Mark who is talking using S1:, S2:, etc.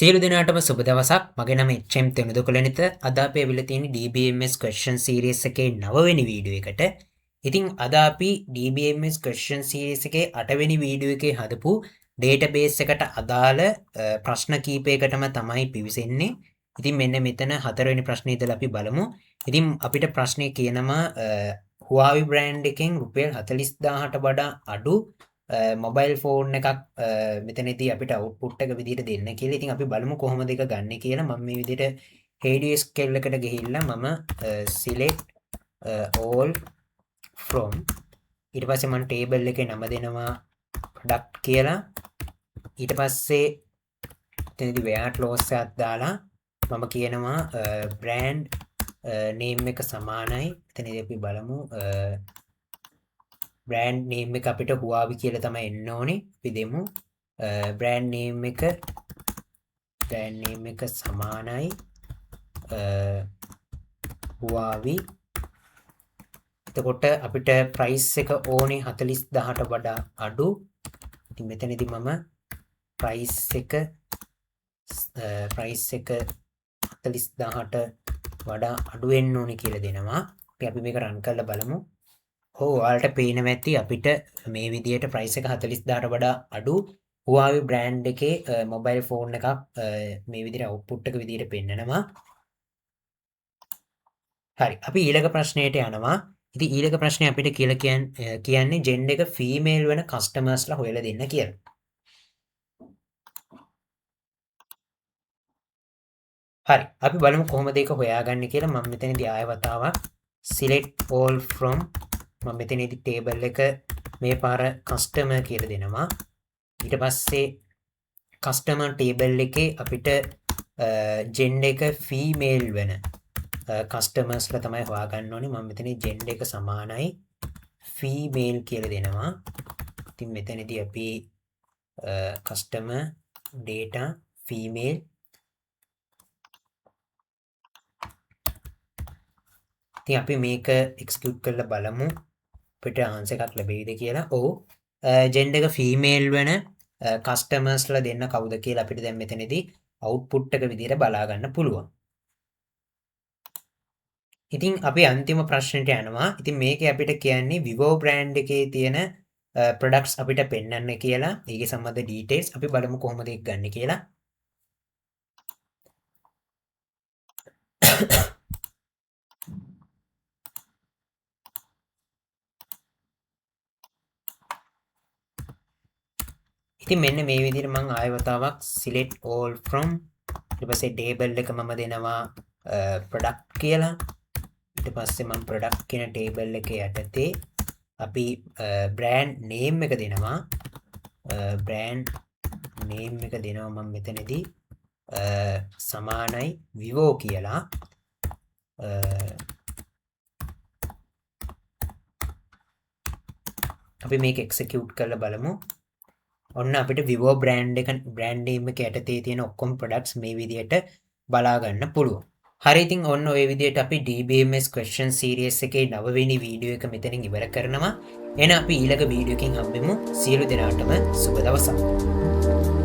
S1: සියලු දෙනාටම සුබ දවසක්. මගේ නම HM තෙනුදුකලනිත. අද අපි ඇවිල්ලා තියෙන්නේ DBMS question series එකේ 9 වෙනි වීඩියෝ එකට. ඉතින් අද අපි DBMS question series එකේ 8 වෙනි වීඩියෝ එකේ හදපු database එකට අදාළ ප්‍රශ්න කීපයකටම තමයි පිවිසෙන්නේ. ඉතින් මෙන්න මෙතන 4 වෙනි ප්‍රශ්නේ ඉඳලා අපි බලමු. ඉතින් අපිට ප්‍රශ්නේ කියනවා Huawei brand එකෙන් රුපියල් 40000ට වඩා අඩු මොබයිල් ෆෝන් එකක් මෙතනදී අපිට අවුට්පුට් එක විදිහට දෙන්න කියලා. ඉතින් අපි බලමු කොහොමද ඒක ගන්න කියලා. මම මේ විදිහට HDSL එකට ගිහිල්ලා මම select all from ඊට පස්සේ මම table එකේ නම දෙනවා product කියලා. ඊට පස්සේ එතනදී where close එකක් දාලා මම කියනවා brand name එක සමානයි. එතනදී අපි බලමු brand name එක අපිට Huawei කියලා තමයි එන්න ඕනේ. අපි දෙමු brand name එක සමානයි Huawei. එතකොට අපිට price එක ඕනේ 40000ට වඩා අඩු. ඉතින් මෙතනදී මම price එක 40000ට වඩා අඩු වෙන්න ඕනේ කියලා දෙනවා. අපි මේක run කරලා බලමු. ඔයාලට පේනවා ඇති අපිට මේ විදිහට price එක 40000ට වඩා අඩු Huawei brand එකේ mobile phone එකක් මේ විදිහට output එක විදිහට පෙන්නනවා. හරි. අපි ඊළඟ ප්‍රශ්නයට යනවා. ඉතින් ඊළඟ ප්‍රශ්නේ අපිට කියලා කියන්නේ gender එක female වෙන customers ලා හොයලා දෙන්න කියලා. හරි. අපි බලමු කොහොමද ඒක හොයාගන්නේ කියලා. මම මෙතනදී ආයෙ වතාවක් select all from මම මෙතනදී table එක මේ පාර customer කියලා දෙනවා. ඊට පස්සේ customer table එකේ අපිට gender එක female වෙන customers ලා තමයි හොයාගන්න ඕනේ. මම මෙතනදී gender එක සමානයි female කියලා දෙනවා. ඉතින් මෙතනදී අපි customer data female ඉතින් අපි මේක execute කරලා බලමු. අපිට answer එකක් ලැබෙයිද කියලා. ඔව්. gender එක female වෙන customers ලා දෙන්න කවුද කියලා අපිට දැන් මෙතනදී output එක විදිහට බලා ගන්න පුළුවන්. ඉතින් අපි අන්තිම ප්‍රශ්නෙට යනවා. ඉතින් මේකේ අපිට කියන්නේ Vivo brand එකේ තියෙන products අපිට පෙන්වන්න කියලා. ඒකේ සම්බන්ධ details අපි බලමු කොහොමද ඒක ගන්න කියලා. ඉතින් මෙන්න මේ විදිහට මම ආයෙ වතාවක් select all from ඊට පස්සේ table එක මම දෙනවා product කියලා. ඊට පස්සේ මම product කියන table එකේ යටතේ අපි brand name එක දෙනවා. brand name එක දෙනවා මම මෙතනදී සමානයි Vivo කියලා. අපි මේක execute කරලා බලමු. ඔන්න අපිට Vivo brand name එක යටතේ තියෙන ඔක්කොම products මේ විදිහට බලා ගන්න පුළුවන්. හරි ඉතින් ඔන්න ඔය විදිහට අපි DBMS question series එකේ 9 වෙනි වීඩියෝ එක මෙතනින් ඉවර කරනවා. එහෙනම් අපි ඊළඟ වීඩියෝ එකකින් හම්බෙමු. සියලු දෙනාටම සුබ දවසක්.